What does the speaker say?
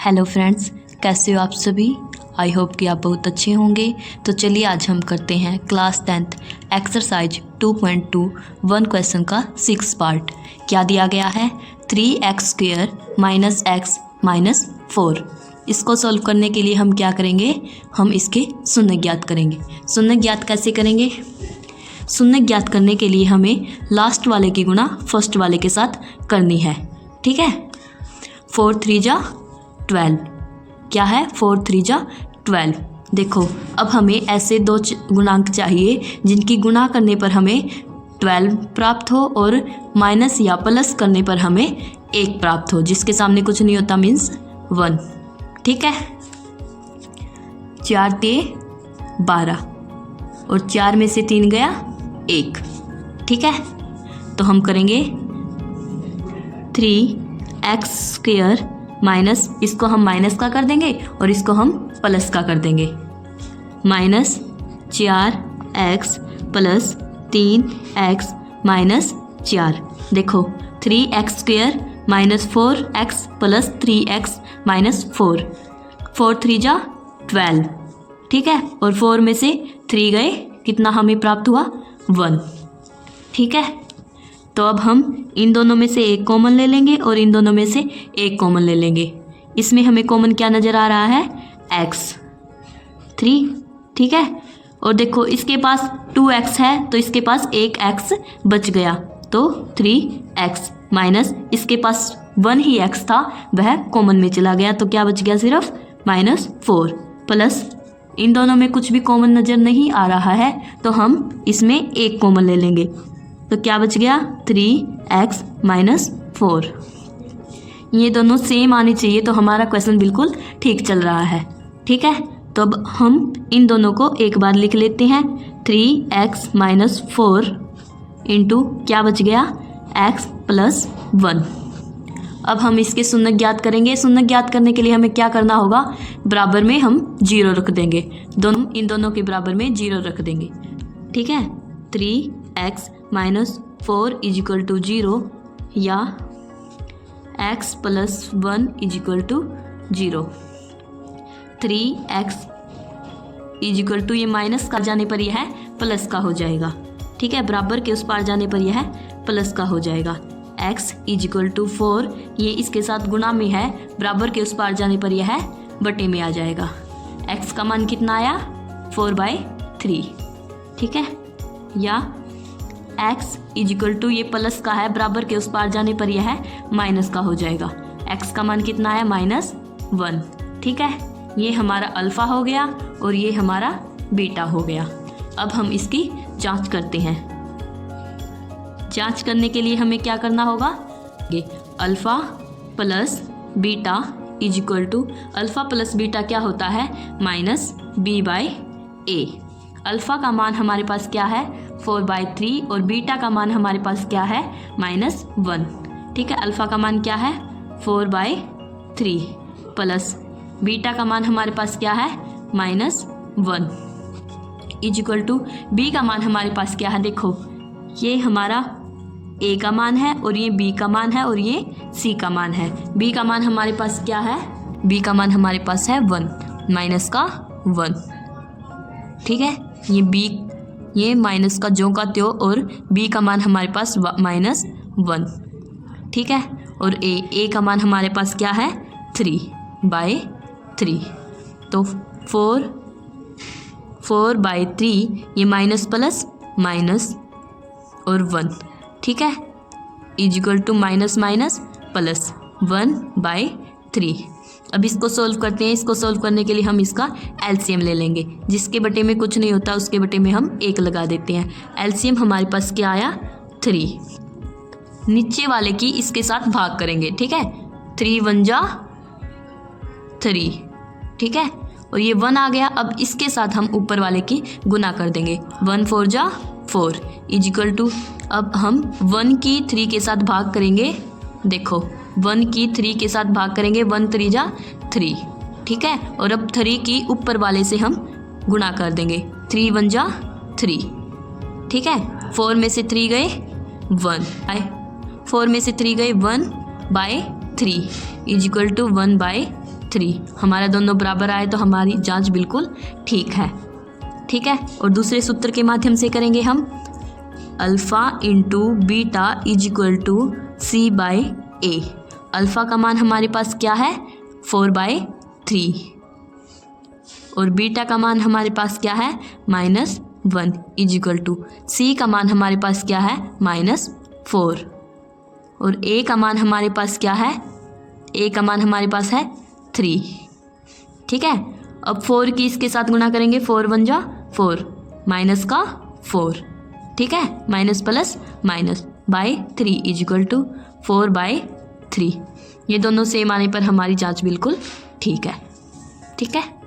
Hello friends, कैसे हो आप सभी। आई होप कि आप बहुत अच्छे होंगे। तो चलिए आज हम करते हैं class 10th exercise 2.2 one question का 6 पार्ट। क्या दिया गया है 3x² - x - 4। इसको सॉल्व करने के लिए हम क्या करेंगे, हम इसके शून्य ज्ञात करेंगे। शून्य ज्ञात कैसे करेंगे, शून्य ज्ञात करने के लिए हमें लास्ट वाले की गुणा फर्स्ट वाले के साथ करनी है। ठीक है, 4 3 जा 12। क्या है 4 3 जा 12। देखो अब हमें ऐसे दो गुणांक चाहिए जिनकी गुणा करने पर हमें 12 प्राप्त हो और माइनस या प्लस करने पर हमें 1 प्राप्त हो, जिसके सामने कुछ नहीं होता मीन्स 1। ठीक है, 4 ते 12 और 4 में से 3 गया 1। ठीक है, तो हम करेंगे 3x² माइनस, इसको हम माइनस का कर देंगे और इसको हम प्लस का कर देंगे, -4x प्लस 3x माइनस 4। देखो 3x² - 4x plus 3x minus 4, 4 3 जा 12। ठीक है, और 4 में से 3 गए, कितना हमें प्राप्त हुआ 1। ठीक है, तो अब हम इन दोनों में से एक कॉमन ले लेंगे और इन दोनों में से एक कॉमन ले लेंगे। इसमें हमें कॉमन क्या नज़र आ रहा है x3। ठीक है, और देखो इसके पास 2x है तो इसके पास एक x बच गया, तो 3x माइनस इसके पास 1 ही x था, वह कॉमन में चला गया, तो क्या बच गया सिर्फ -4 प्लस इन दोनों में कुछ भी कॉमन नज़र नहीं आ रहा है तो हम इसमें एक कॉमन ले लेंगे, तो क्या बच गया 3x - 4। ये दोनों सेम आनी चाहिए तो हमारा क्वेश्चन बिल्कुल ठीक चल रहा है। ठीक है, तो अब हम इन दोनों को एक बार लिख लेते हैं, 3x - 4 इंटू क्या बच गया x + 1। अब हम इसके शून्य ज्ञात करेंगे। शून्य ज्ञात करने के लिए हमें क्या करना होगा, बराबर में हम 0 रख देंगे, इन दोनों के बराबर में 0 रख देंगे। ठीक है, 3x - 4 = 0 या x + 1 = 0। 3x = ये माइनस का जाने पर यह है प्लस का हो जाएगा। ठीक है, बराबर के उस पार जाने पर यह प्लस का हो जाएगा। x = 4, ये इसके साथ गुणा में है, बराबर के उस पार जाने पर यह बटे में आ जाएगा। x का मान कितना आया 4/3। ठीक है, या x = ये प्लस का है, बराबर के उस पार जाने पर यह माइनस का हो जाएगा। x का मान कितना आया -1। ठीक है, ये हमारा अल्फ़ा हो गया और ये हमारा बीटा हो गया। अब हम इसकी जांच करते हैं। जांच करने के लिए हमें क्या करना होगा, alpha plus beta = alpha plus beta क्या होता है -b/a। अल्फ़ा का मान हमारे पास क्या है 4/3 और बीटा का मान हमारे पास क्या है -1। ठीक है, अल्फ़ा का मान क्या है 4/3 प्लस बीटा का मान हमारे पास क्या है -1 = b का मान हमारे पास क्या है। देखो ये हमारा a का मान है और ये b का मान है और ये c का मान है। b का मान हमारे पास क्या है, b का मान हमारे पास है 1 -1। ठीक है, ये b ये माइनस का जो का त्यों और b का मान हमारे पास -1। ठीक है, और a का मान हमारे पास क्या है 3/3, तो 4/3 ये माइनस प्लस माइनस और 1। ठीक है, = माइनस प्लस 1/3। अब इसको सोल्व करते हैं। इसको सोल्व करने के लिए हम इसका एलसीएम ले लेंगे, जिसके बटे में कुछ नहीं होता उसके बटे में हम 1 लगा देते हैं। एलसीएम हमारे पास क्या आया 3। नीचे वाले की इसके साथ भाग करेंगे। ठीक है, 3 1 जा 3। ठीक है, और ये 1 आ गया। अब इसके साथ हम ऊपर वाले की गुना कर देंगे, 1 4 जा 4 = अब हम 1 की 3 के साथ भाग करेंगे। देखो 1 की 3 के साथ भाग करेंगे, 1 3 जा 3। ठीक है, और अब 3 की ऊपर वाले से हम गुणा कर देंगे, 3 1 जा 3। ठीक है, 4 में से 3 गए 1, 4 में से 3 गए 1/3 = 1/3। 3। हमारा दोनों बराबर आए तो हमारी जांच बिल्कुल ठीक है। ठीक है, और दूसरे सूत्र के माध्यम से करेंगे हम। Alpha into beta is equal to C by A. Alpha का मान हमारे पास क्या है 4/3 और बीटा का मान हमारे पास क्या है -1 इज इक्वल टू सी का मान हमारे पास क्या है -4 और ए का मान हमारे पास क्या है, ए का मान हमारे पास है 3। ठीक है, अब 4 की इसके साथ गुणा करेंगे, 4 × 1 = 4 माइनस का 4। ठीक है, minus plus minus /3 is equal to 4/3। ये दोनों सेम आने पर हमारी जांच बिल्कुल ठीक है। ठीक है।